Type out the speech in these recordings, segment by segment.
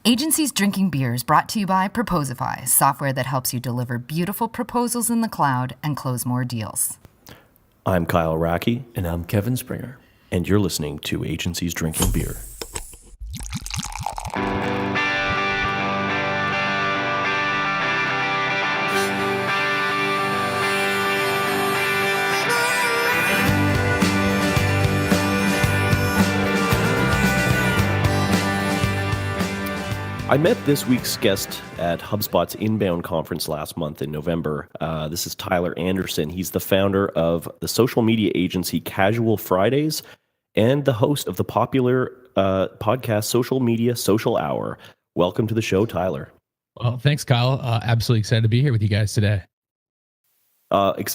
Agencies Drinking Beer is brought to you by Proposify, software that helps you deliver beautiful proposals in the cloud and close more deals. I'm Kyle Racky. And I'm Kevin Springer. And you're listening to Agencies Drinking Beer. I met this week's guest at HubSpot's Inbound conference last month in November. This is Tyler Anderson. He's the founder of the social media agency Casual Fridays and the host of the popular podcast Social Media Social Hour. Welcome to the show, Tyler. Well, thanks, Kyle. Absolutely excited to be here with you guys today.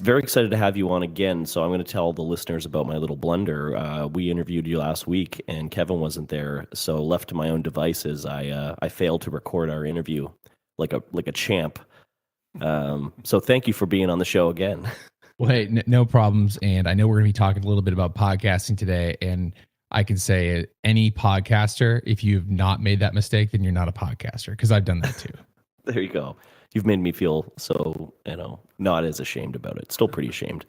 Very excited to have you on again. So I'm going to tell the listeners about my little blunder. We interviewed you last week, and Kevin wasn't there. So left to my own devices, I failed to record our interview like a champ. So thank you for being on the show again. Well, hey, no problems. And I know we're going to be talking a little bit about podcasting today. And I can say any podcaster, if you've not made that mistake, then you're not a podcaster, because I've done that too. There you go. You've made me feel so, not as ashamed about it. Still pretty ashamed.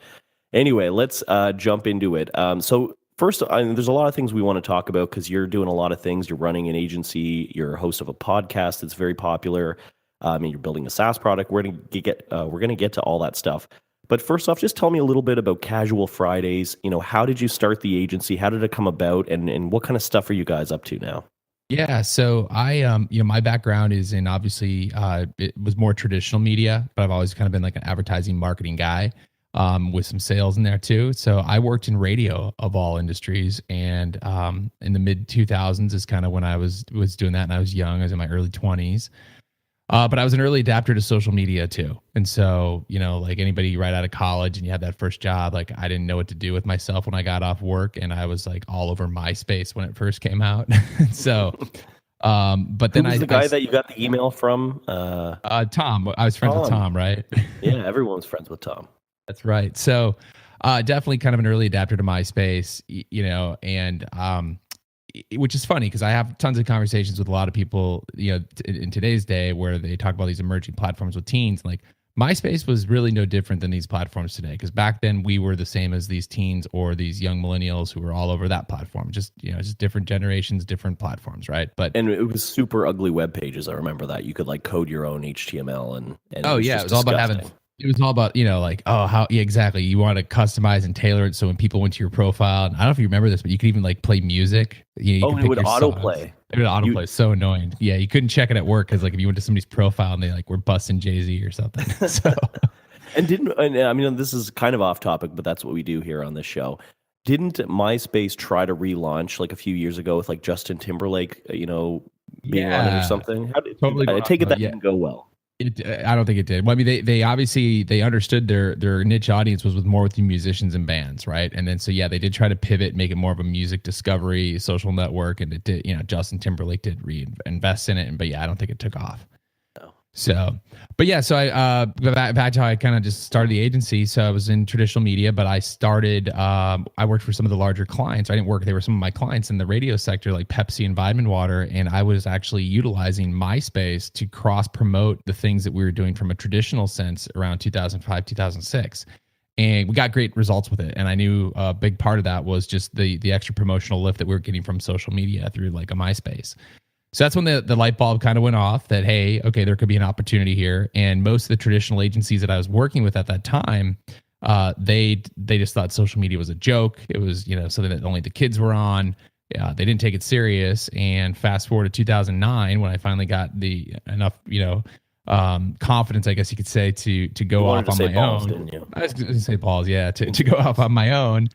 Anyway, let's jump into it. So first, there's a lot of things we want to talk about because you're doing a lot of things. You're running an agency. You're a host of a podcast that's very popular. You're building a SaaS product. We're going to get to all that stuff. But first off, just tell me a little bit about Casual Fridays. How did you start the agency? How did it come about? And what kind of stuff are you guys up to now? Yeah, so I, my background is in obviously it was more traditional media, but I've always kind of been like an advertising marketing guy with some sales in there too. So I worked in radio of all industries, and in the mid 2000s is kind of when I was doing that, and I was young. I was in my early 20s. But I was an early adapter to social media too. And so, like anybody right out of college and you have that first job, like I didn't know what to do with myself when I got off work, and I was like all over MySpace when it first came out. So, but then Who was the guy that you got the email from? Tom. I was friends with Tom, right? Yeah, everyone's friends with Tom. That's right. So, definitely kind of an early adapter to MySpace, and which is funny because I have tons of conversations with a lot of people, in today's day where they talk about these emerging platforms with teens. Like MySpace was really no different than these platforms today, because back then we were the same as these teens or these young millennials who were all over that platform. Just different generations, different platforms, right? And it was super ugly web pages. I remember that you could like code your own HTML and it was all about having. It was all about, exactly. You want to customize and tailor it so when people went to your profile, and I don't know if you remember this, but you could even like play music. It would autoplay. It would autoplay. So annoying. Yeah, you couldn't check it at work because like if you went to somebody's profile and they like were busting Jay-Z or something. So, this is kind of off topic, but that's what we do here on this show. Didn't MySpace try to relaunch like a few years ago with like Justin Timberlake, being on it or something? I take it that didn't go well. I don't think it did. Well, I mean, they obviously they understood their niche audience was with the musicians and bands, right? And then they did try to pivot, make it more of a music discovery social network, and it did. Justin Timberlake did reinvest in it, but I don't think it took off. No. So I back to how I kind of just started the agency. So I was in traditional media, but I started. I worked for some of the larger clients. I didn't work; they were some of my clients in the radio sector, like Pepsi and Vitamin Water, and I was actually utilizing MySpace to cross promote the things that we were doing from a traditional sense around 2005, 2006. And we got great results with it. And I knew a big part of that was just the extra promotional lift that we were getting from social media through like a MySpace. So that's when the light bulb kind of went off that, hey, okay, there could be an opportunity here. And most of the traditional agencies that I was working with at that time, they just thought social media was a joke. It was, something that only the kids were on. Yeah, they didn't take it serious. And fast forward to 2009, when I finally got enough, confidence, I guess you could say, to go off on my own. Didn't you? I was going to say balls, yeah, to go off on my own.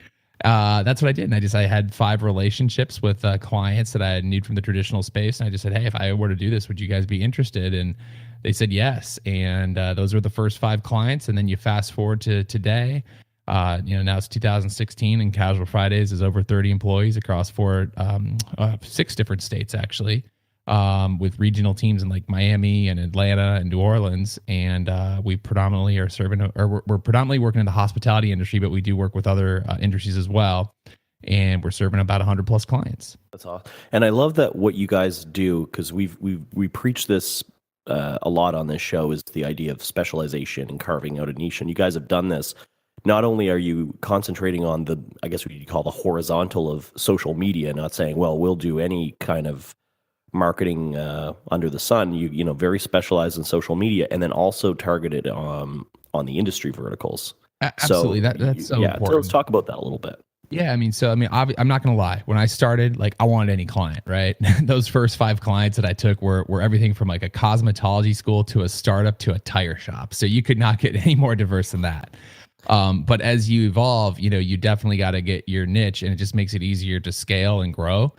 That's what I did. And I had 5 relationships with clients that I knew from the traditional space. And I just said, hey, if I were to do this, would you guys be interested? And they said yes. And those were the first 5 clients. And then you fast forward to today. Now it's 2016, and Casual Fridays is over 30 employees across 6 different states, actually. With regional teams in like Miami and Atlanta and New Orleans. And we predominantly are we're predominantly working in the hospitality industry, but we do work with other industries as well. and we're serving about 100 plus clients. That's awesome. And I love that what you guys do, because we preach this a lot on this show, is the idea of specialization and carving out a niche. And you guys have done this. Not only are you concentrating on the, I guess what you call the horizontal of social media, not saying, well, we'll do any kind of marketing under the sun. You know, very specialized in social media, and then also targeted on the industry verticals. Absolutely, that's so important. So let's talk about that a little bit. Yeah, I mean, I'm not gonna lie. When I started, like, I wanted any client, right? Those first 5 clients that I took were everything from like a cosmetology school to a startup to a tire shop. So you could not get any more diverse than that. But as you evolve, you know, you definitely got to get your niche, and it just makes it easier to scale and grow.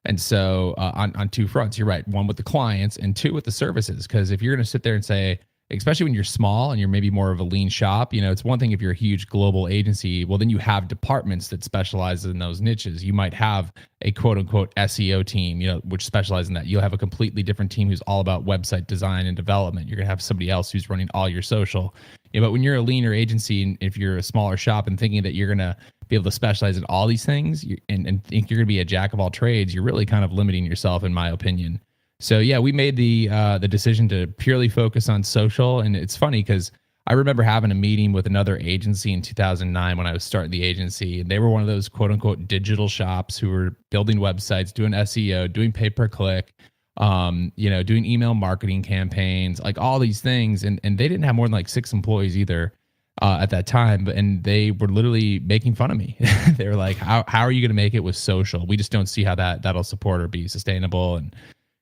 And so on 2 fronts, you're right. 1 with the clients, and 2 with the services. Because if you're going to sit there and say, especially when you're small and you're maybe more of a lean shop, you know, it's one thing if you're a huge global agency. Well, then you have departments that specialize in those niches. You might have a quote unquote SEO team, you know, which specializes in that. You'll have a completely different team who's all about website design and development. You're going to have somebody else who's running all your social. Yeah, but when you're a leaner agency, and if you're a smaller shop and thinking that you're going to be able to specialize in all these things and think you're going to be a jack of all trades, you're really kind of limiting yourself, in my opinion. So yeah, we made the decision to purely focus on social. And it's funny because I remember having a meeting with another agency in 2009 when I was starting the agency, and they were one of those quote unquote digital shops who were building websites, doing SEO, doing pay-per-click, you know, doing email marketing campaigns, like all these things. And they didn't have more than like 6 employees either at that time. And they were literally making fun of me. They were like, how are you going to make it with social? We just don't see how that'll support or be sustainable. And,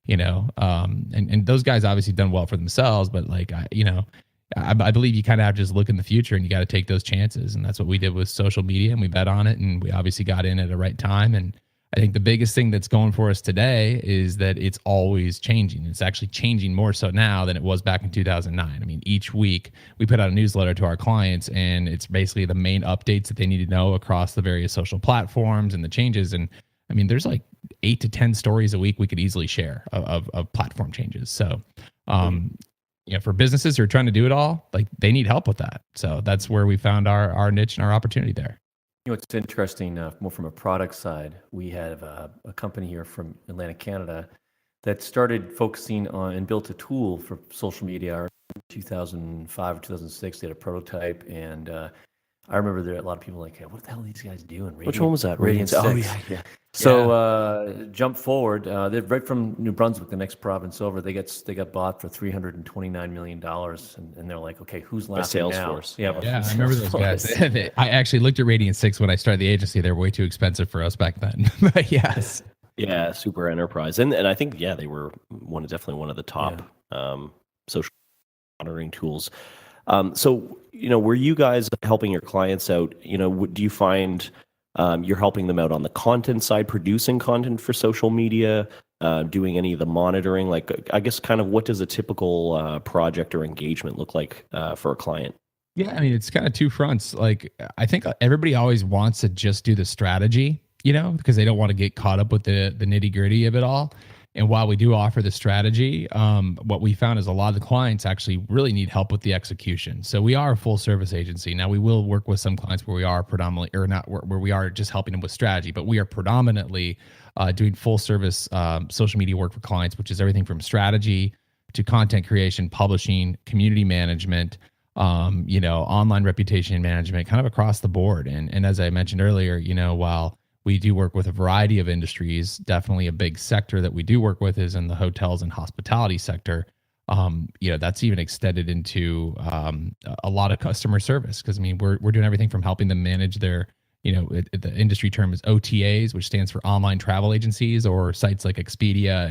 you know, and those guys obviously done well for themselves, but like, I believe you kind of have to just look in the future, and you got to take those chances. And that's what we did with social media, and we bet on it, and we obviously got in at the right time. And I think the biggest thing that's going for us today is that it's always changing. It's actually changing more so now than it was back in 2009. I mean, each week we put out a newsletter to our clients, and it's basically the main updates that they need to know across the various social platforms and the changes. And I mean, there's like 8 to 10 stories a week we could easily share of platform changes. So, you know, for businesses who are trying to do it all, like, they need help with that. So that's where we found our niche and our opportunity there. You know, it's interesting, more from a product side. We have a company here from Atlantic, Canada, that started focusing on and built a tool for social media. In 2005 or 2006, they had a prototype, and I remember there a lot of people like, hey, what the hell are these guys doing? Which one was that? Radiant 6. Oh, yeah. So jump forward. They're right from New Brunswick, the next province over. They got bought for $329 million, and they're like, okay, who's laughing now? Salesforce. Yeah, I remember those guys. I actually looked at Radiant 6 when I started the agency. They were way too expensive for us back then. But yes. Yeah, super enterprise. And I think, yeah, they were definitely one of the top social monitoring tools. So, you know, were you guys helping your clients out? You know, do you find you're helping them out on the content side, producing content for social media, doing any of the monitoring? Like, I guess kind of what does a typical project or engagement look like for a client? Yeah, I mean, it's kind of 2 fronts. Like, I think everybody always wants to just do the strategy, you know, because they don't want to get caught up with the nitty gritty of it all. And while we do offer the strategy, what we found is a lot of the clients actually really need help with the execution. So we are a full service agency. Now, we will work with some clients where we are predominantly, or not, where we are just helping them with strategy, but we are predominantly doing full service social media work for clients, which is everything from strategy to content creation, publishing, community management, you know, online reputation management, kind of across the board. And as I mentioned earlier, you know, while we do work with a variety of industries, definitely a big sector that we do work with is in the hotels and hospitality sector. You know, that's even extended into a lot of customer service, because I mean, we're doing everything from helping them manage their, you know, the industry term is OTAs, which stands for online travel agencies, or sites like Expedia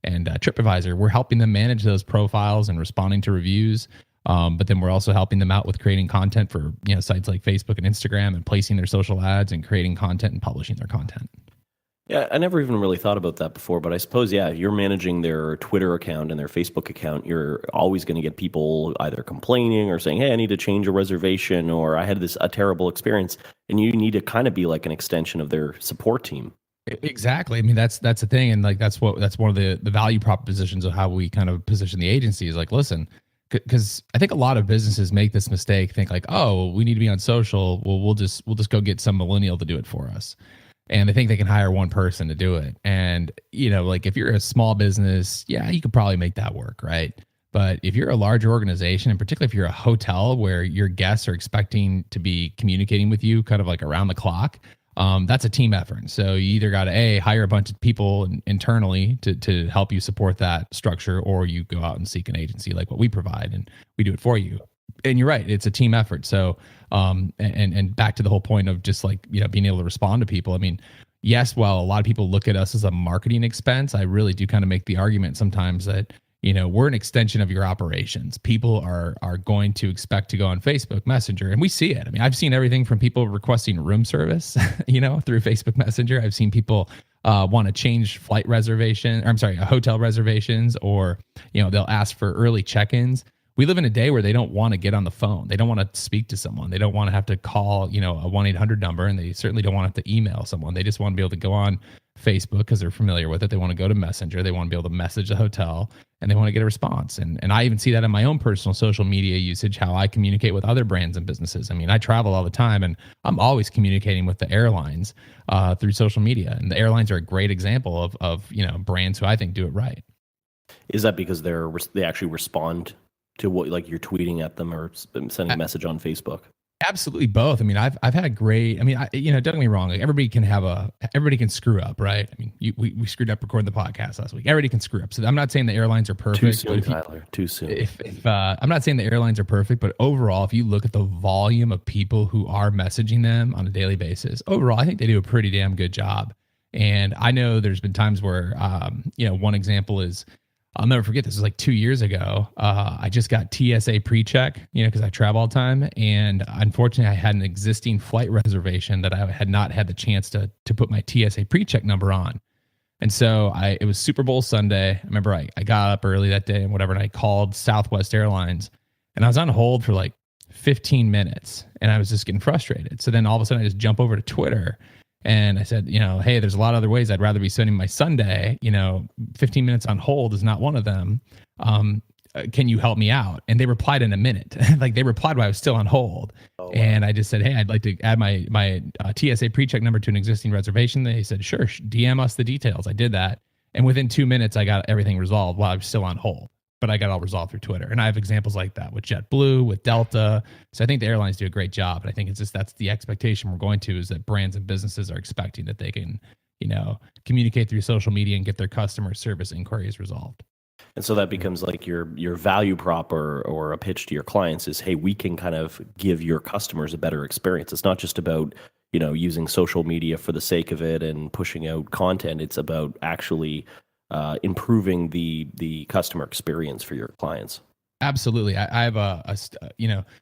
and TripAdvisor. We're helping them manage those profiles and responding to reviews. But then we're also helping them out with creating content for, you know, sites like Facebook and Instagram, and placing their social ads and creating content and publishing their content. Yeah, I never even really thought about that before, but I suppose, yeah, you're managing their Twitter account and their Facebook account. You're always going to get people either complaining or saying, hey, I need to change a reservation, or I had a terrible experience. And you need to kind of be like an extension of their support team. Exactly. I mean, that's the thing. And like, that's one of the value propositions of how we kind of position the agency is like, listen, because I think a lot of businesses make this mistake, think like, oh, we need to be on social. Well, we'll just go get some millennial to do it for us. and they think they can hire one person to do it. And, like if you're a small business, yeah, you could probably make that work, right? But if you're a larger organization, and particularly if you're a hotel where your guests are expecting to be communicating with you kind of like around the clock, that's a team effort. So you either got to hire a bunch of people internally to help you support that structure, or you go out and seek an agency like what we provide, and we do it for you. And you're right, it's a team effort. So, and back to the whole point of just like, being able to respond to people. I mean, yes, while a lot of people look at us as a marketing expense, I really do kind of make the argument sometimes that, we're an extension of your operations. People are going to expect to go on Facebook Messenger, and we see it. I mean, I've seen everything from people requesting room service, through Facebook Messenger. I've seen people want to change hotel reservations, or, they'll ask for early check-ins. We live in a day where they don't want to get on the phone. They don't want to speak to someone. They don't want to have to call, a 1-800 number, and they certainly don't want to have to email someone. They just want to be able to go on Facebook because they're familiar with it. They want to go to Messenger. They want to be able to message the hotel, and they want to get a response. And I even see that in my own personal social media usage, how I communicate with other brands and businesses. I mean, I travel all the time, and I'm always communicating with the airlines through social media. And the airlines are a great example of brands who I think do it right. Is that because they actually respond to what, like, you're tweeting at them or sending a message on Facebook? Absolutely both. I mean, I've had great. I mean, don't get me wrong. Like everybody can screw up, right? I mean, we screwed up recording the podcast last week. Everybody can screw up. So I'm not saying the airlines are perfect. Too soon, Tyler. Too soon. I'm not saying the airlines are perfect, but overall, if you look at the volume of people who are messaging them on a daily basis, overall, I think they do a pretty damn good job. And I know there's been times where, one example is, I'll never forget, this was like 2 years ago. I just got TSA pre-check, because I travel all the time. And unfortunately, I had an existing flight reservation that I had not had the chance to put my TSA pre-check number on. And so it was Super Bowl Sunday. I remember I got up early that day and whatever, and I called Southwest Airlines, and I was on hold for like 15 minutes, and I was just getting frustrated. So then all of a sudden I just jump over to Twitter, and I said, hey, there's a lot of other ways I'd rather be spending my Sunday. 15 minutes on hold is not one of them. Can you help me out? And they replied in a minute. Like they replied while I was still on hold. Oh, wow. And I just said, hey, I'd like to add my TSA pre-check number to an existing reservation. They said, sure, DM us the details. I did that. And within 2 minutes, I got everything resolved while I was still on hold. But I got all resolved through Twitter. And I have examples like that with JetBlue, with Delta. So I think the airlines do a great job. And I think it's just, that's the expectation we're going to, is that brands and businesses are expecting that they can, communicate through social media and get their customer service inquiries resolved. And so that becomes like your value prop or a pitch to your clients is, hey, we can kind of give your customers a better experience. It's not just about, using social media for the sake of it and pushing out content. It's about actually improving the customer experience for your clients. Absolutely. I have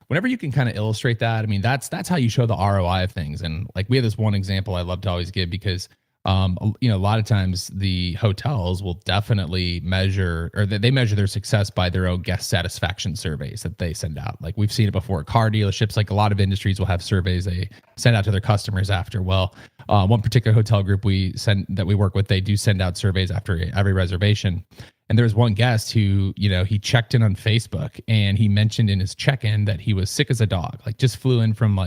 whenever you can kind of illustrate that, I mean, that's how you show the ROI of things. And like, we have this one example I love to always give, because a lot of times the hotels will definitely measure, or they measure their success by their own guest satisfaction surveys that they send out. Like we've seen it before at car dealerships. Like a lot of industries will have surveys they send out to their customers after. Well, one particular hotel group that we work with, they do send out surveys after every reservation. And there was one guest who, he checked in on Facebook, and he mentioned in his check-in that he was sick as a dog, like just flew in from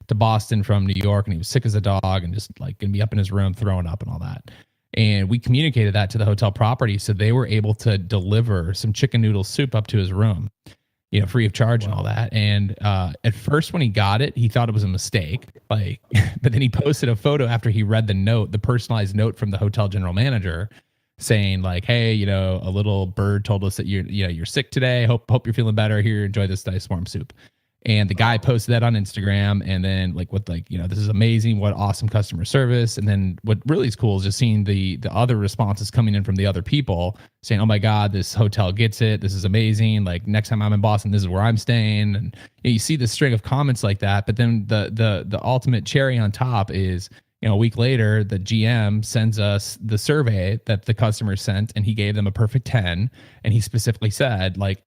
to Boston from New York, and he was sick as a dog and just like gonna be up in his room throwing up and all that. And we communicated that to the hotel property, so they were able to deliver some chicken noodle soup up to his room, free of charge. Wow. And all that. And at first when he got it, he thought it was a mistake, but then he posted a photo after he read the personalized note from the hotel general manager saying like, hey, a little bird told us that you're sick today. Hope you're feeling better. Here, enjoy this nice warm soup. And the guy posted that on Instagram, and then this is amazing. What awesome customer service. And then what really is cool is just seeing the other responses coming in from the other people saying, oh my God, this hotel gets it. This is amazing. Like next time I'm in Boston, this is where I'm staying. And you see this string of comments like that. But then the ultimate cherry on top is, a week later, the GM sends us the survey that the customer sent, and he gave them a perfect 10. And he specifically said, like,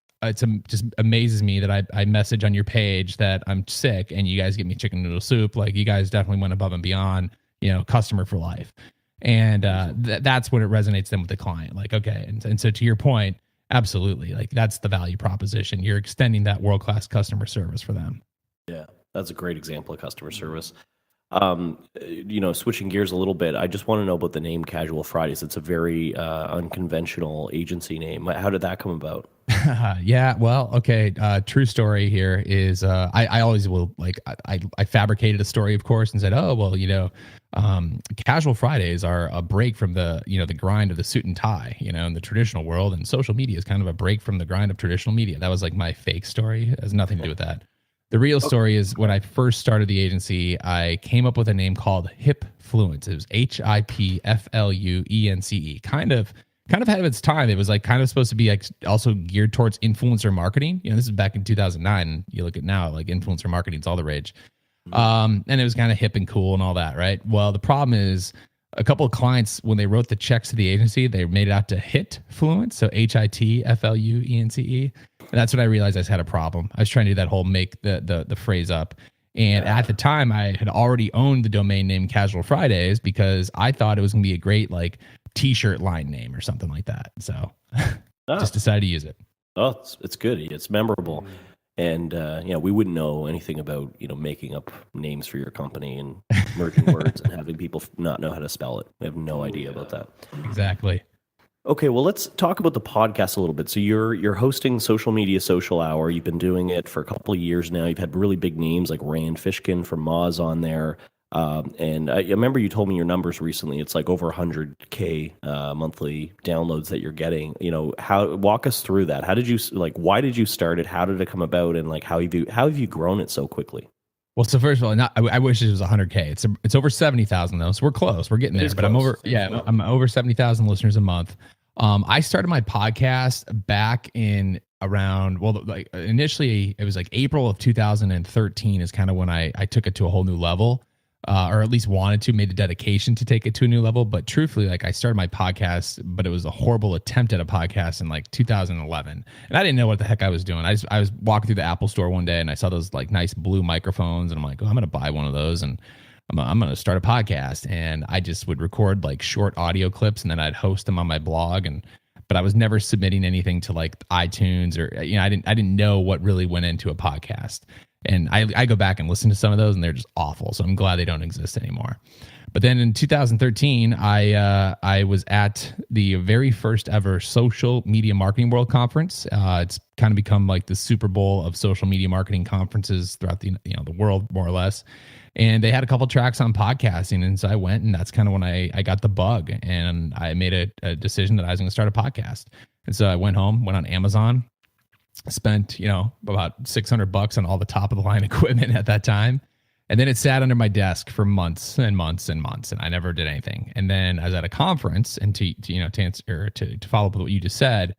just amazes me that I message on your page that I'm sick and you guys get me chicken noodle soup. Like you guys definitely went above and beyond, customer for life. And that's when it resonates then with the client. Like, okay. And so to your point, absolutely. Like that's the value proposition. You're extending that world-class customer service for them. Yeah. That's a great example of customer service. Switching gears a little bit, I just want to know about the name Casual Fridays. It's a very unconventional agency name. How did that come about? Yeah, well, okay. True story here is I always will I fabricated a story, of course, and said, oh well, casual Fridays are a break from the the grind of the suit and tie, in the traditional world, and social media is kind of a break from the grind of traditional media. That was like my fake story. It has nothing to do with that. The real story is when I first started the agency, I came up with a name called Hipfluence. It was HIPFLUENCE. Kind of ahead of its time. It was like kind of supposed to be like also geared towards influencer marketing. This is back in 2009. And you look at now, like influencer marketing is all the rage. And it was kind of hip and cool and all that, right? Well, the problem is a couple of clients, when they wrote the checks to the agency, they made it out to Hitfluence, so HITFLUENCE. And that's when I realized I had a problem. I was trying to do that whole make the phrase up. And at the time, I had already owned the domain name Casual Fridays because I thought it was going to be a great like t-shirt line name or something like that. So just decided to use it. Oh, it's good. It's memorable. And we wouldn't know anything about making up names for your company and merging words and having people not know how to spell it. We have no idea about that. Exactly. Okay, well, let's talk about the podcast a little bit. So you're hosting Social Media Social Hour. You've been doing it for a couple of years now. You've had really big names like Rand Fishkin from Moz on there. And I remember you told me your numbers recently. It's like over 100K monthly downloads that you're getting. Walk us through that. How did you why did you start it? How did it come about? And like how have you grown it so quickly? Well, so first of all, I wish it was 100K. It's over 70,000 though, so we're close. We're getting there. But close. I'm over 70,000 listeners a month. I started my podcast back in around initially it was like April of 2013 is kind of when I took it to a whole new level. Or at least made a dedication to take it to a new level. But truthfully, I started my podcast, but it was a horrible attempt at a podcast in 2011. And I didn't know what the heck I was doing. I was walking through the Apple store one day and I saw those nice blue microphones and I'm like, oh, I'm going to buy one of those and I'm going to start a podcast. And I just would record short audio clips and then I'd host them on my blog. But I was never submitting anything to iTunes or, I didn't know what really went into a podcast. And I go back and listen to some of those and they're just awful. So I'm glad they don't exist anymore. But then in 2013, I was at the very first ever Social Media Marketing World Conference. It's kind of become like the Super Bowl of social media marketing conferences throughout the world, more or less. And they had a couple tracks on podcasting. And so I went, and that's kind of when I got the bug. And I made a decision that I was going to start a podcast. And so I went home, went on Amazon, spent about $600 on all the top of the line equipment at that time, and then it sat under my desk for months and months and months, and I never did anything. And then I was at a conference, and to follow up with what you just said,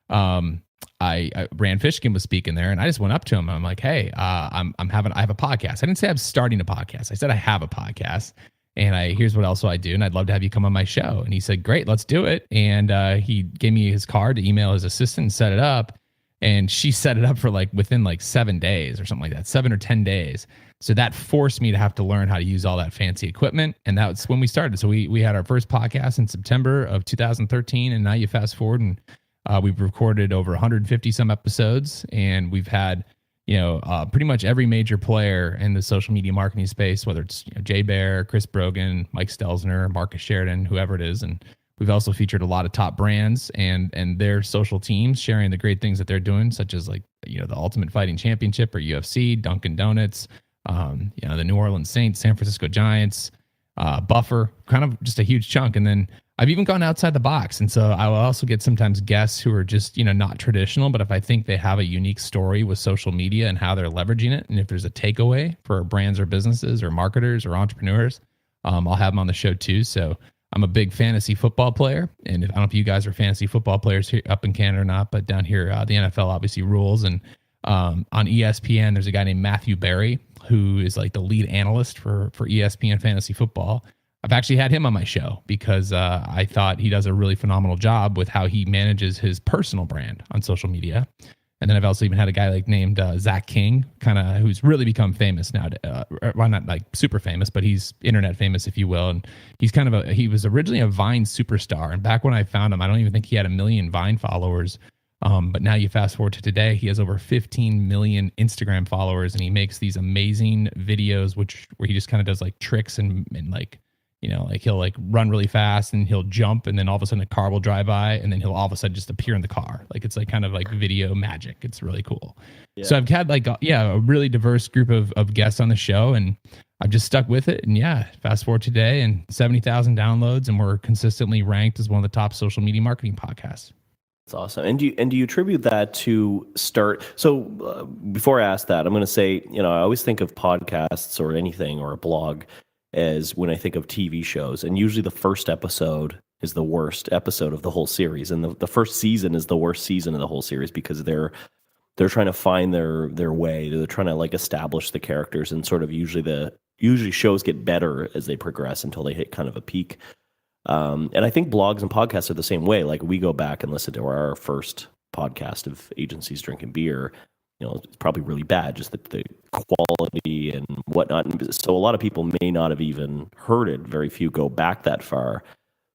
Rand Fishkin was speaking there, and I just went up to him and I'm like, hey, I have a podcast. I didn't say I'm starting a podcast. I said I have a podcast, and here's what else I do, and I'd love to have you come on my show. And he said, great, let's do it. And he gave me his card to email his assistant and set it up. And she set it up for within 7 days or something like that, 7 or 10 days. So that forced me to have to learn how to use all that fancy equipment. And that's when we started. So we had our first podcast in September of 2013. And now you fast forward and we've recorded over 150 some episodes. And we've had, pretty much every major player in the social media marketing space, whether it's Jay Bear, Chris Brogan, Mike Stelzner, Marcus Sheridan, whoever it is. And we've also featured a lot of top brands and their social teams sharing the great things that they're doing, such as the Ultimate Fighting Championship or UFC, Dunkin' Donuts, the New Orleans Saints, San Francisco Giants, Buffer, kind of just a huge chunk. And then I've even gone outside the box. And so I will also get sometimes guests who are just, not traditional, but if I think they have a unique story with social media and how they're leveraging it, and if there's a takeaway for brands or businesses or marketers or entrepreneurs, I'll have them on the show too. So I'm a big fantasy football player, and I don't know if you guys are fantasy football players here up in Canada or not, but down here, the NFL obviously rules. And on ESPN, there's a guy named Matthew Berry, who is the lead analyst for ESPN fantasy football. I've actually had him on my show because I thought he does a really phenomenal job with how he manages his personal brand on social media. And then I've also even had a guy named Zach King, who's really become famous now. Well, not super famous, but he's internet famous, if you will. And he's he was originally a Vine superstar. And back when I found him, I don't even think he had 1 million Vine followers. But now you fast forward to today, he has over 15 million Instagram followers, and he makes these amazing videos, where he just kind of does like tricks and like, like he'll like run really fast and he'll jump, and then all of a sudden a car will drive by, and then he'll all of a sudden just appear in the car. Like it's like kind of like video magic. It's really cool. Yeah. So I've had like a really diverse group of guests on the show, and I've just stuck with it. And fast forward today, and 70,000 downloads, and we're consistently ranked as one of the top social media marketing podcasts. That's awesome. And do you attribute that to start? So before I ask that, I'm going to say, I always think of podcasts or anything or a blog as when I think of TV shows, and usually the first episode is the worst episode of the whole series, and the first season is the worst season of the whole series because they're trying to find their way. They're trying to like establish the characters, and sort of usually shows get better as they progress until they hit kind of a peak. And I think blogs and podcasts are the same way. Like we go back and listen to our first podcast of Agencies Drinking Beer. It's probably really bad, just the quality and whatnot. So a lot of people may not have even heard it. Very few go back that far.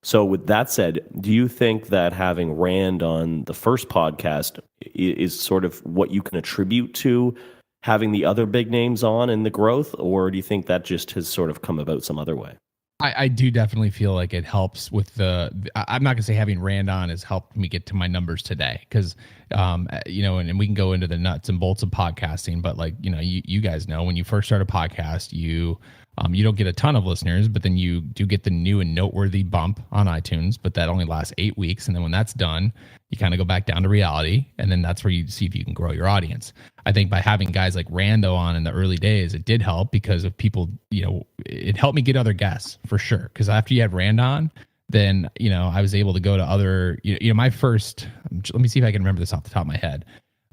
So with that said, do you think that having Rand on the first podcast is sort of what you can attribute to having the other big names on and the growth? Or do you think that just has sort of come about some other way? I do definitely feel like it helps with I'm not gonna say having Rand on has helped me get to my numbers today, because and we can go into the nuts and bolts of podcasting, but like you guys know, when you first start a podcast, you don't get a ton of listeners, but then you do get the new and noteworthy bump on iTunes, but that only lasts 8 weeks, and then when that's done, you kind of go back down to reality, and then that's where you see if you can grow your audience. I think by having guys like Rando on in the early days, it did help because of people, it helped me get other guests for sure. Because after you had Rand on, then, I was able to go to other, my first, let me see if I can remember this off the top of my head,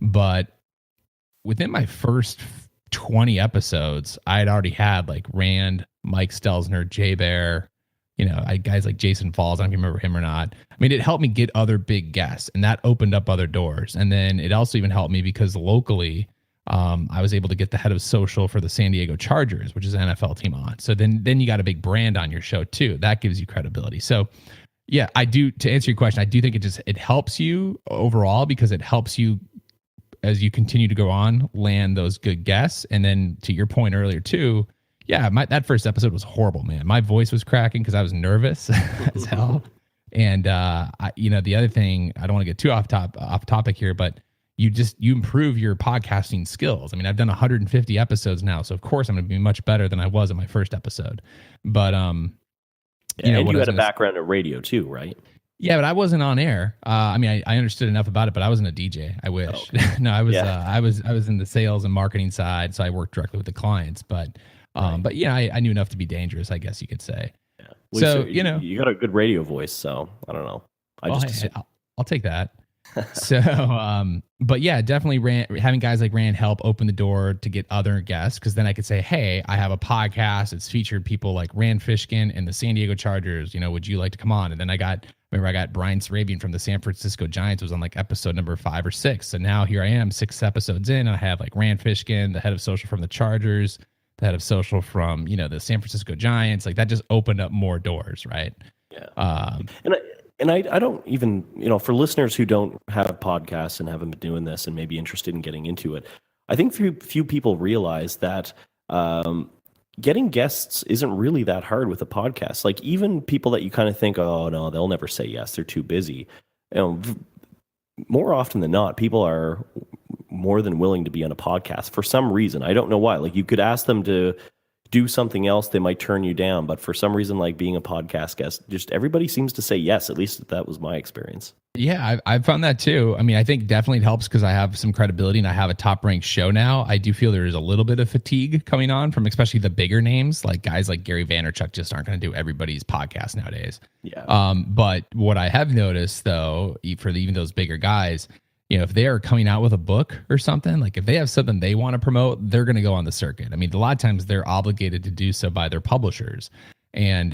but within my first 20 episodes, I had already had like Rand, Mike Stelzner, Jay Bear, I had guys like Jason Falls. I don't know if you remember him or not. I mean, it helped me get other big guests, and that opened up other doors. And then it also even helped me because locally, I was able to get the head of social for the San Diego Chargers, which is an NFL team on. So then you got a big brand on your show too. That gives you credibility. So yeah, I do, to answer your question, I do think it helps you overall, because it helps you as you continue to go on, land those good guests. And then to your point earlier too, that first episode was horrible, man. My voice was cracking because I was nervous as hell. And the other thing, I don't want to get too off topic here, but you improve your podcasting skills. I mean, I've done 150 episodes now, so of course I'm going to be much better than I was in my first episode. But and you had a background in radio too, right? Yeah, but I wasn't on air. I understood enough about it, but I wasn't a DJ. I wish. Oh, okay. No, I was. Yeah. I was in the sales and marketing side, so I worked directly with the clients. But I knew enough to be dangerous, I guess you could say. Yeah. Well, so you got a good radio voice, so I don't know. I'll take that. So, but yeah, definitely having guys like Rand help open the door to get other guests, because then I could say, hey, I have a podcast. It's featured people like Rand Fishkin and the San Diego Chargers. Would you like to come on? And then I got Brian Sarabian from the San Francisco Giants was on like episode number 5 or 6. So now here I am 6 episodes in, and I have like Rand Fishkin, the head of social from the Chargers, the head of social from, the San Francisco Giants. Like that just opened up more doors, right? Yeah. And I don't even, for listeners who don't have podcasts and haven't been doing this and may be interested in getting into it, I think few people realize that getting guests isn't really that hard with a podcast. Like even people that you kind of think, oh no, they'll never say yes, they're too busy. More often than not, people are more than willing to be on a podcast for some reason. I don't know why. Like you could ask them to do something else, they might turn you down. But for some reason, like being a podcast guest, just everybody seems to say yes. At least that was my experience. Yeah, I've found that too. I mean, I think definitely it helps because I have some credibility and I have a top ranked show now. I do feel there is a little bit of fatigue coming on from especially the bigger names, like guys like Gary Vaynerchuk just aren't going to do everybody's podcast nowadays. Yeah. But what I have noticed though, for even those bigger guys, if they are coming out with a book or something, like if they have something they want to promote, they're going to go on the circuit. I mean, a lot of times they're obligated to do so by their publishers. And,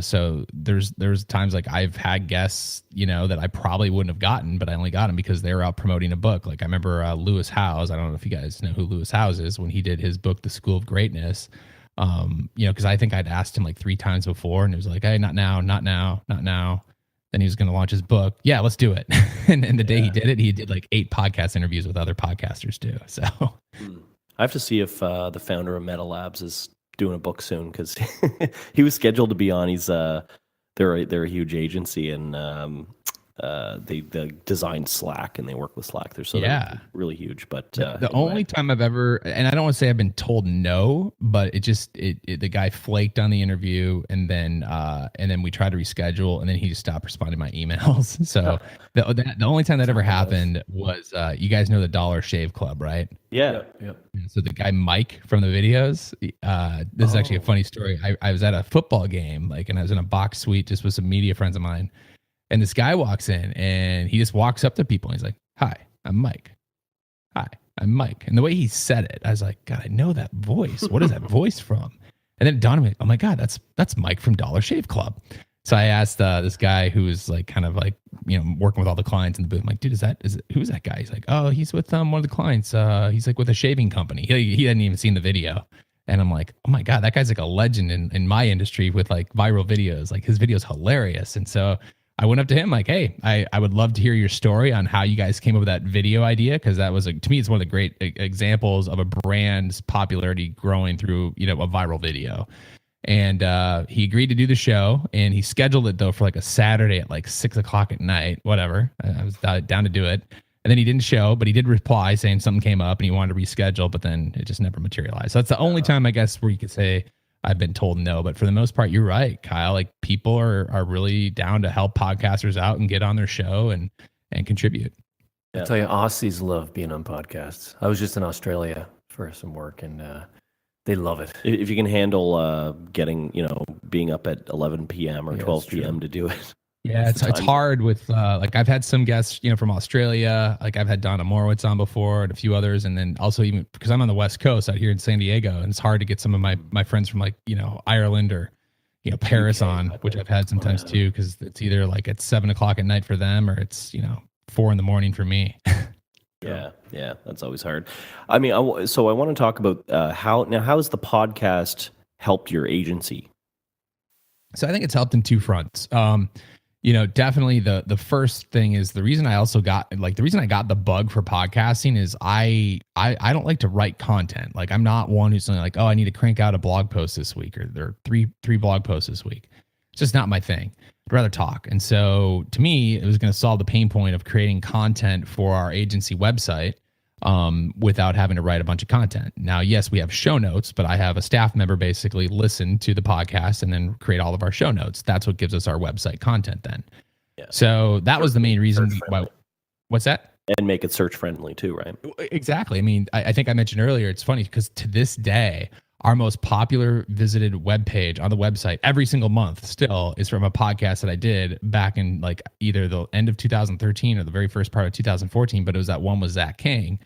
so there's times like I've had guests, that I probably wouldn't have gotten, but I only got them because they were out promoting a book. Like I remember Lewis Howes. I don't know if you guys know who Lewis Howes is, when he did his book, The School of Greatness. Because I think I'd asked him like 3 times before and it was like, hey, not now, not now, not now. Then he was going to launch his book. Yeah, let's do it. and the day he did it, he did like 8 podcast interviews with other podcasters too. So I have to see if the founder of Meta Labs is doing a book soon, because he was scheduled to be on. He's they're a huge agency, and they designed Slack, and they work with Slack. They're really huge. But the only time I've ever, and I don't want to say I've been told no, but the guy flaked on the interview, and then we tried to reschedule, and then he just stopped responding to my emails. So the only time that ever happened was you guys know the Dollar Shave Club, right? Yeah. So the guy Mike from the videos, this is actually a funny story. I was at a football game, and I was in a box suite just with some media friends of mine. And this guy walks in, and he just walks up to people, and he's like, "Hi, I'm Mike. Hi, I'm Mike." And the way he said it, I was like, "God, I know that voice. What is that voice from?" And then it dawned on me, "Oh my God, that's Mike from Dollar Shave Club." So I asked this guy who was working with all the clients in the booth. I'm like, "Dude, who's that guy?" He's like, "Oh, he's with one of the clients. He's like with a shaving company. He hadn't even seen the video." And I'm like, "Oh my God, that guy's like a legend in my industry with like viral videos. Like his video's hilarious." And so I went up to him like, "Hey, I would love to hear your story on how you guys came up with that video idea, because that was to me, it's one of the great examples of a brand's popularity growing through a viral video." And he agreed to do the show, and he scheduled it though for like a Saturday at like 6:00 at night. Whatever, I was down to do it. And then he didn't show, but he did reply saying something came up and he wanted to reschedule, but then it just never materialized. So that's the only time I guess where you could say I've been told no, but for the most part, you're right, Kyle. Like people are really down to help podcasters out and get on their show and contribute. I tell you, Aussies love being on podcasts. I was just in Australia for some work, and they love it. If you can handle being up at 11 p.m. or 12 p.m. to do it. Yeah, it's hard with I've had some guests from Australia. Like I've had Donna Morowitz on before and a few others, and then also even because I'm on the West Coast out here in San Diego, and it's hard to get some of my friends from Ireland or Paris on, which I've had sometimes too, because it's either like at 7:00 at night for them or it's 4 a.m. for me. Yeah, that's always hard. I mean, so I want to talk about how has the podcast helped your agency? So I think it's helped in 2 fronts. Definitely the first thing is the reason I got the bug for podcasting is I don't like to write content. Like I'm not one who's like, "Oh, I need to crank out a blog post this week," or there are three blog posts this week. It's just not my thing. I'd rather talk. And so to me, it was going to solve the pain point of creating content for our agency website without having to write a bunch of content. Now, yes, we have show notes, but I have a staff member basically listen to the podcast and then create all of our show notes. That's what gives us our website content then. Yeah. So that was the main reason why. What's that? And make it search friendly too, right? Exactly. I mean, I think I mentioned earlier, it's funny because to this day, our most popular visited webpage on the website every single month still is from a podcast that I did back in like either the end of 2013 or the very first part of 2014, but it was that one with Zach King.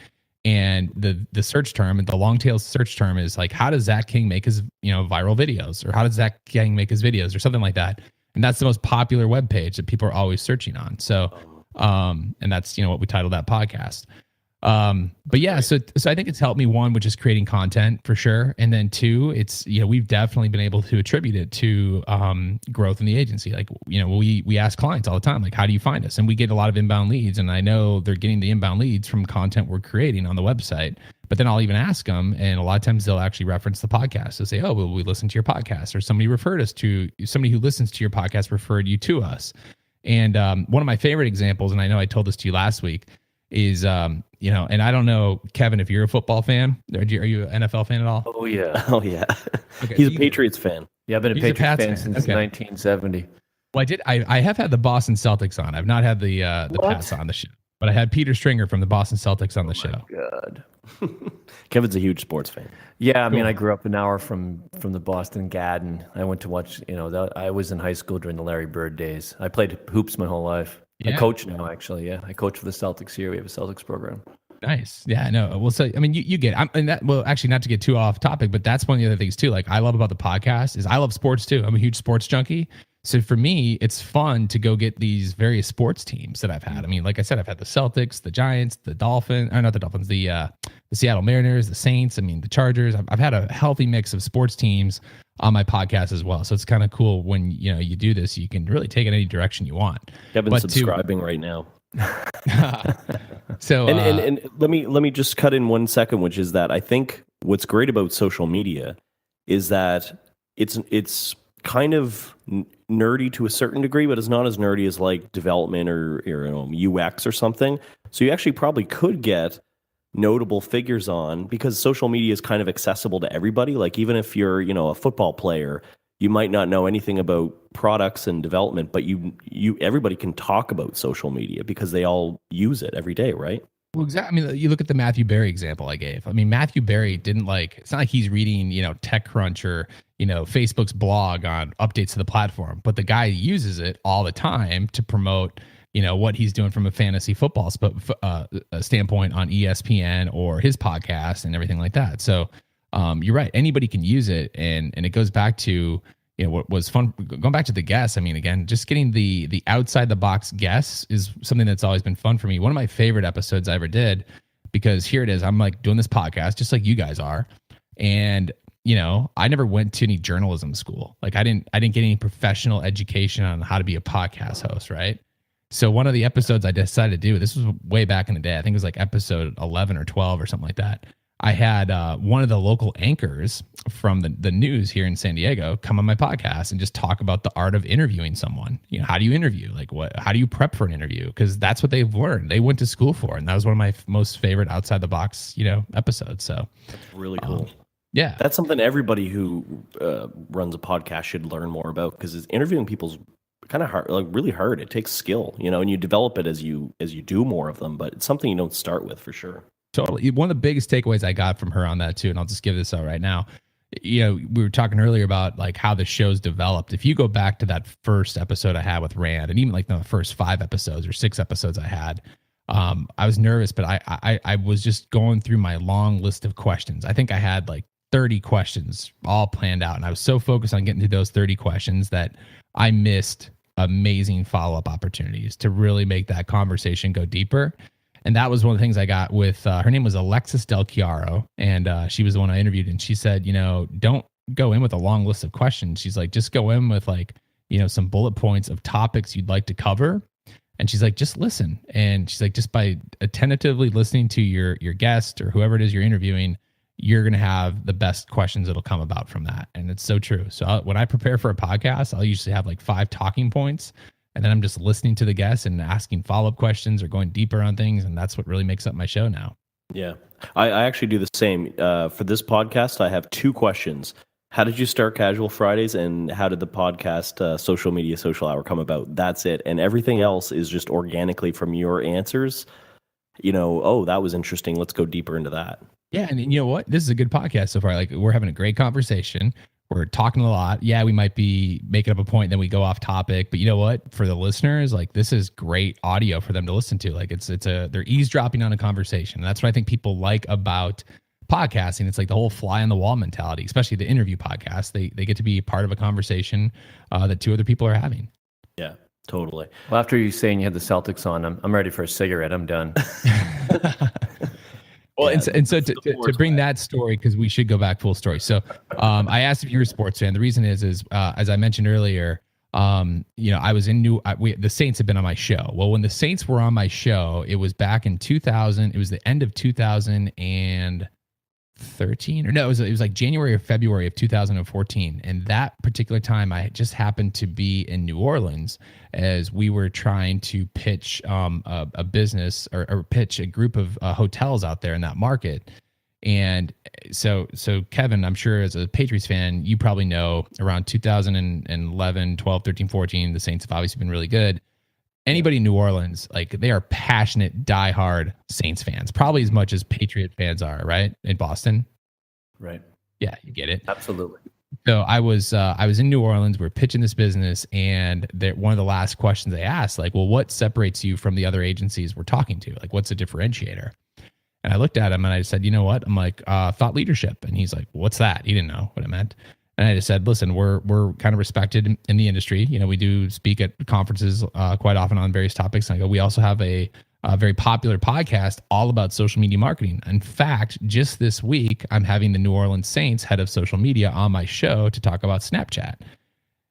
And the search term, the long tail search term is like, how does Zach King make his viral videos, or how does Zach King make his videos, or something like that. And that's the most popular webpage that people are always searching on. So, and that's what we titled that podcast. But yeah, so I think it's helped me, one, which is creating content for sure. And then 2, it's, we've definitely been able to attribute it to, growth in the agency. Like, we ask clients all the time, like, how do you find us? And we get a lot of inbound leads, and I know they're getting the inbound leads from content we're creating on the website, but then I'll even ask them. And a lot of times they'll actually reference the podcast. They'll say, "Oh, well, we listened to your podcast," or somebody who listens to your podcast referred you to us. And, one of my favorite examples, and I know I told this to you last week, is, and I don't know, Kevin, if you're a football fan, are you an NFL fan at all? Oh yeah. Okay, he's a Patriots fan. Yeah, I've been a Patriots fan since 1970. Well, I have had the Boston Celtics on. I've not had the Pats on the show, but I had Peter Stringer from the Boston Celtics on the show. God. Kevin's a huge sports fan. Yeah, I mean, I grew up an hour from the Boston Garden. I went to watch, I was in high school during the Larry Bird days. I played hoops my whole life. Yeah. I coach now, actually. Yeah, I coach for the Celtics here. We have a Celtics program. Nice. Yeah, I know. Well, so I mean, you get. Actually, not to get too off topic, but that's one of the other things too. Like I love about the podcast is I love sports too. I'm a huge sports junkie. So for me, it's fun to go get these various sports teams that I've had. I mean, like I said, I've had the Celtics, the Giants, the Dolphins, or not the Dolphins, the Seattle Mariners, the Saints. I mean, the Chargers. I've had a healthy mix of sports teams on my podcast as well. So it's kind of cool when you do this, you can really take it any direction you want. Kevin's subscribing right now. So and let me just cut in 1 second, which is that I think what's great about social media is that it's kind of nerdy to a certain degree, but it's not as nerdy as like development or UX or something. So you actually probably could get notable figures on, because social media is kind of accessible to everybody. Like even if you're a football player, you might not know anything about products and development, but everybody can talk about social media because they all use it every day, right? Well, exactly. I mean, you look at the Matthew Berry example I gave. I mean, Matthew Berry didn't it's not like he's reading, TechCrunch or, Facebook's blog on updates to the platform, but the guy uses it all the time to promote, what he's doing from a fantasy football standpoint on ESPN or his podcast and everything like that. So you're right. Anybody can use it. And it goes back to, what was fun, going back to the guests. I mean, again, just getting the outside the box guests is something that's always been fun for me. One of my favorite episodes I ever did, because here it is, I'm like doing this podcast just like you guys are. And, I never went to any journalism school. Like I didn't get any professional education on how to be a podcast host. Right. So one of the episodes I decided to do, this was way back in the day, I think it was like episode 11 or 12 or something like that. I had one of the local anchors from the news here in San Diego come on my podcast and just talk about the art of interviewing someone. How do you interview? Like how do you prep for an interview? Because that's what they've learned. They went to school for, and that was one of my most favorite outside the box, episodes. So that's really cool. Yeah, that's something everybody who runs a podcast should learn more about, because interviewing people's kind of hard, like really hard. It takes skill, and you develop it as you do more of them. But it's something you don't start with for sure. Totally. One of the biggest takeaways I got from her on that too, and I'll just give this out right now. We were talking earlier about like how the show's developed. If you go back to that first episode I had with Rand, and even like the first 5 episodes or 6 episodes I had, I was nervous, but I was just going through my long list of questions. I think I had like 30 questions all planned out, and I was so focused on getting to those 30 questions that I missed amazing follow-up opportunities to really make that conversation go deeper. And that was one of the things I got with, her name was Alexis Del Chiaro, and she was the one I interviewed. And she said, don't go in with a long list of questions. She's like, just go in with like, some bullet points of topics you'd like to cover. And she's like, just listen. And she's like, just by attentively listening to your guest or whoever it is you're interviewing, you're going to have the best questions that'll come about from that. And it's so true. So when I prepare for a podcast, I'll usually have like 5 talking points. And then I'm just listening to the guests and asking follow-up questions or going deeper on things. And that's what really makes up my show now. Yeah. I actually do the same. For this podcast, I have 2 questions. How did you start Casual Fridays? And how did the podcast Social Media Social Hour come about? That's it. And everything else is just organically from your answers. Oh, that was interesting. Let's go deeper into that. Yeah. And you know what? This is a good podcast so far. Like we're having a great conversation. We're talking a lot. Yeah, we might be making up a point, then we go off topic. But you know what? For the listeners, like this is great audio for them to listen to. Like they're eavesdropping on a conversation. And that's what I think people like about podcasting. It's like the whole fly on the wall mentality, especially the interview podcast. They get to be part of a conversation that 2 other people are having. Yeah, totally. Well, after you saying you had the Celtics on, I'm ready for a cigarette. I'm done. Well, yeah, and so to bring that story, because we should go back full story. So I asked if you were a sports fan. The reason is as I mentioned earlier, I was in the Saints had been on my show. Well, when the Saints were on my show, it was back in 2000. It was the end of 2013, or no, it was like January or February of 2014. And that particular time, I just happened to be in New Orleans as we were trying to pitch a business or pitch a group of hotels out there in that market. And so Kevin, I'm sure as a Patriots fan, you probably know around 2011, 12, 13, 14, the Saints have obviously been really good. Anybody in New Orleans, like they are passionate, diehard Saints fans, probably as much as Patriot fans are, right? In Boston. Right. Yeah, you get it. Absolutely. So I was in New Orleans. We're pitching this business, and one of the last questions they asked, like, well, what separates you from the other agencies we're talking to? Like, what's a differentiator? And I looked at him and I said, you know what? I'm like, thought leadership. And he's like, what's that? He didn't know what it meant. And I just said, listen, we're kind of respected in the industry. We do speak at conferences quite often on various topics. And I go, we also have a a very popular podcast all about social media marketing. In fact, just this week, I'm having the New Orleans Saints head of social media on my show to talk about Snapchat.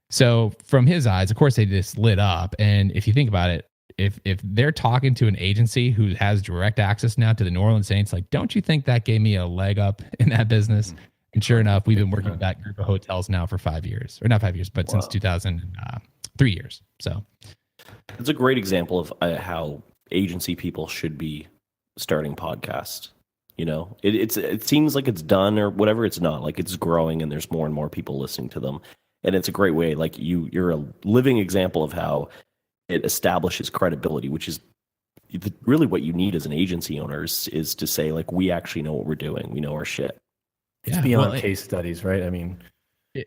So from his eyes, of course, they just lit up. And if you think about it, if they're talking to an agency who has direct access now to the New Orleans Saints, like, don't you think that gave me a leg up in that business? And sure enough, we've been working with that group of hotels now for 5 years, or not 5 years, but since 2003 years. So it's a great example of how agency people should be starting podcasts. You know, it seems like it's done or whatever. It's not. Like, it's growing and there's more and more people listening to them. And it's a great way. Like, you're a living example of how it establishes credibility, which is really what you need as an agency owner is to say, like, we actually know what we're doing. We know our shit. It's beyond case studies, right? I mean,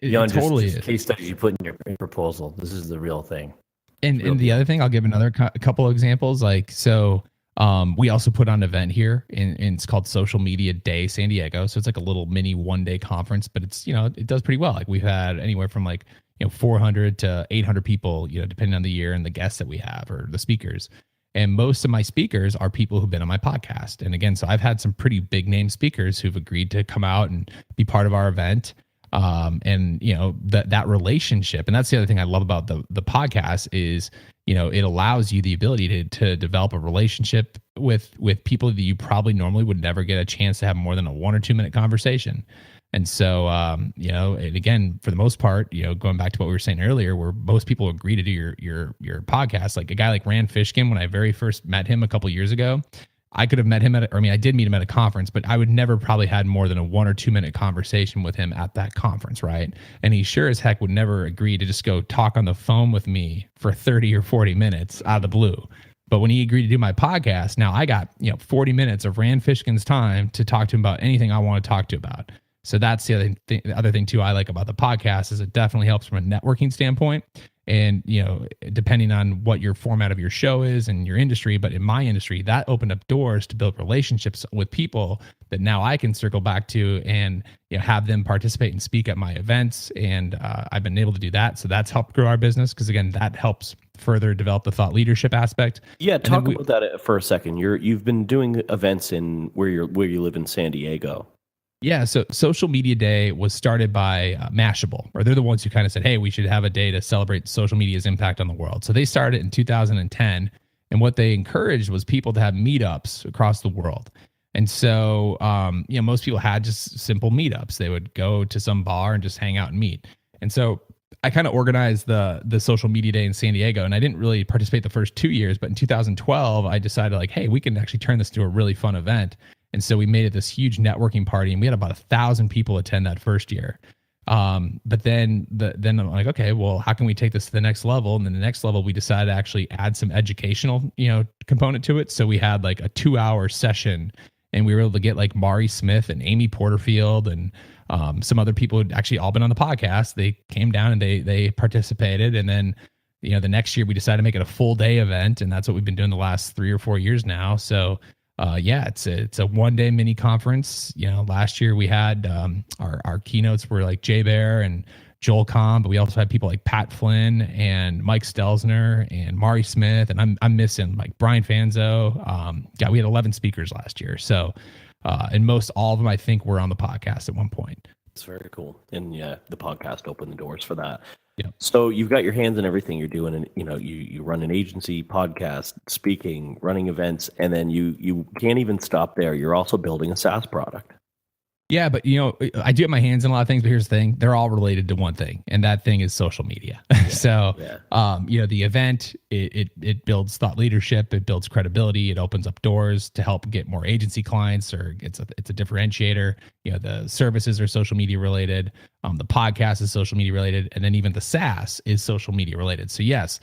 beyond totally just case studies you put in your proposal. This is the real thing. And the other thing, I'll give another couple of examples. Like, so we also put on an event here, and it's called Social Media Day San Diego. So it's like a little mini 1-day conference, but it's, it does pretty well. Like, we've had anywhere from 400 to 800 people, depending on the year and the guests that we have or the speakers. And most of my speakers are people who've been on my podcast. And again, so I've had some pretty big name speakers who've agreed to come out and be part of our event. And that relationship, and that's the other thing I love about the podcast is, it allows you the ability to develop a relationship with people that you probably normally would never get a chance to have more than a 1 or 2 minute conversation. And so, and again, for the most part, going back to what we were saying earlier, where most people agree to do your podcast, like a guy like Rand Fishkin, when I very first met him a couple years ago, I could have met him I did meet him at a conference, but I would never probably had more than a 1 or 2 minute conversation with him at that conference, right? And he sure as heck would never agree to just go talk on the phone with me for 30 or 40 minutes out of the blue. But when he agreed to do my podcast, now I got 40 minutes of Rand Fishkin's time to talk to him about anything I want to talk to about. So that's the other thing too I like about the podcast is it definitely helps from a networking standpoint. And, depending on what your format of your show is and your industry, but in my industry, that opened up doors to build relationships with people that now I can circle back to and, have them participate and speak at my events. And I've been able to do that. So that's helped grow our business because, again, that helps further develop the thought leadership aspect. Yeah, talk about that for a second. You've been doing events in where you live in San Diego. Yeah, so Social Media Day was started by Mashable, or they're the ones who kind of said, hey, we should have a day to celebrate social media's impact on the world. So they started in 2010, and what they encouraged was people to have meetups across the world. And so, most people had just simple meetups. They would go to some bar and just hang out and meet. And so I kind of organized the Social Media Day in San Diego, and I didn't really participate the first 2 years, but in 2012, I decided hey, we can actually turn this into a really fun event. And so we made it this huge networking party, and we had about 1,000 people attend that first year. But then I'm like, okay, well, how can we take this to the next level? And then the next level, we decided to actually add some educational, component to it. So we had a 2-hour session, and we were able to get Mari Smith and Amy Porterfield and some other people who'd actually all been on the podcast. They came down and they participated. And then, the next year we decided to make it a full day event, and that's what we've been doing the last 3 or 4 years now. So it's a 1-day mini conference. Last year we had our keynotes were Jay Bear and Joel Comm, but we also had people like Pat Flynn and Mike Stelzner and Mari Smith, and I'm missing Brian Fanzo. We had 11 speakers last year. So, and most all of them I think were on the podcast at one point. It's very cool, and the podcast opened the doors for that. Yeah. So you've got your hands in everything you're doing, and you run an agency, podcast, speaking, running events, and then you can't even stop there. You're also building a SaaS product. Yeah, but I do have my hands in a lot of things, but here's the thing. They're all related to one thing, and that thing is social media. The event, it builds thought leadership, it builds credibility, it opens up doors to help get more agency clients, or it's a differentiator. The services are social media related, the podcast is social media related, and then even the SaaS is social media related. So yes,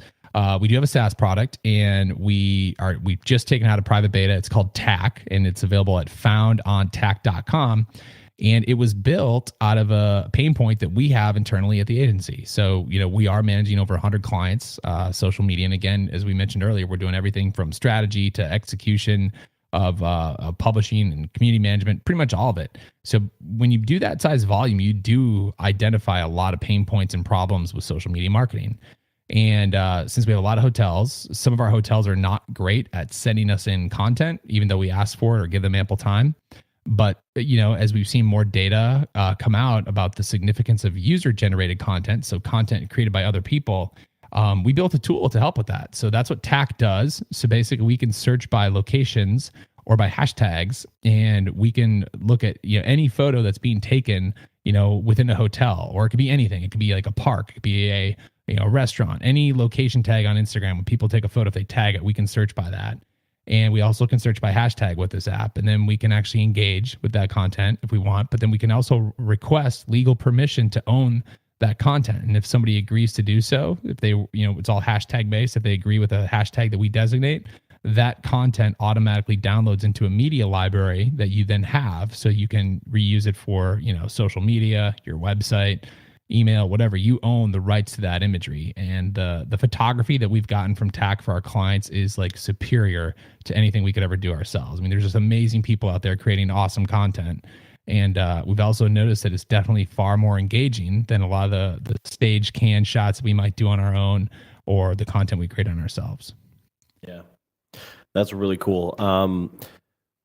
we do have a SaaS product, and we've just taken out a private beta. It's called TAC, and it's available at foundontac.com. And it was built out of a pain point that we have internally at the agency. So, we are managing over 100 clients, social media. And again, as we mentioned earlier, we're doing everything from strategy to execution of publishing and community management, pretty much all of it. So when you do that size volume, you do identify a lot of pain points and problems with social media marketing. And since we have a lot of hotels, some of our hotels are not great at sending us in content, even though we ask for it or give them ample time. But, as we've seen more data come out about the significance of user-generated content, so content created by other people, we built a tool to help with that. So that's what TAC does. So basically, we can search by locations or by hashtags, and we can look at any photo that's being taken, within a hotel, or it could be anything. It could be like a park, it could be a restaurant, any location tag on Instagram. When people take a photo, if they tag it, we can search by that. And we also can search by hashtag with this app. And then we can actually engage with that content if we want. But then we can also request legal permission to own that content. And if somebody agrees to do so, if they, it's all hashtag based, if they agree with a hashtag that we designate, that content automatically downloads into a media library that you then have. So you can reuse it for, social media, your website, email, whatever. You own the rights to that imagery. And the photography that we've gotten from TAC for our clients is like superior to anything we could ever do ourselves. I mean, there's just amazing people out there creating awesome content. And we've also noticed that it's definitely far more engaging than a lot of the stage canned shots that we might do on our own or the content we create on ourselves. Yeah, that's really cool.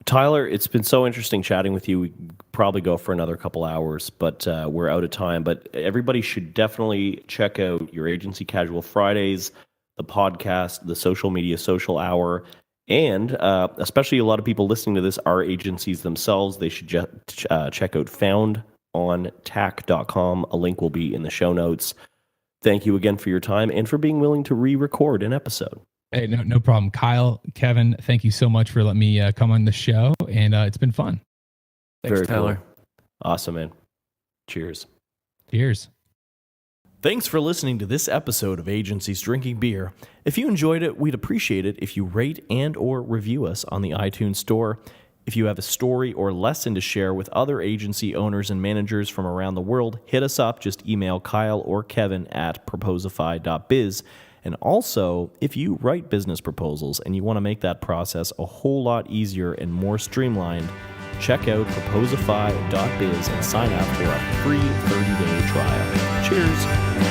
Tyler, it's been so interesting chatting with you. We probably go for another couple hours, but we're out of time. But everybody should definitely check out your agency, Casual Fridays, the podcast, the social media social hour, and especially a lot of people listening to this are agencies themselves. They should check out foundontac.com. A link will be in the show notes. Thank you again for your time and for being willing to re-record an episode. Hey, no problem. Kyle, Kevin, thank you so much for letting me come on the show, and it's been fun. Thanks, Very Tyler. Cool. Awesome, man. Cheers. Cheers. Thanks for listening to this episode of Agencies Drinking Beer. If you enjoyed it, we'd appreciate it if you rate and or review us on the iTunes Store. If you have a story or lesson to share with other agency owners and managers from around the world, hit us up. Just email Kyle or Kevin at proposify.biz. And also, if you write business proposals and you want to make that process a whole lot easier and more streamlined, check out proposify.biz and sign up for a free 30-day trial. Cheers!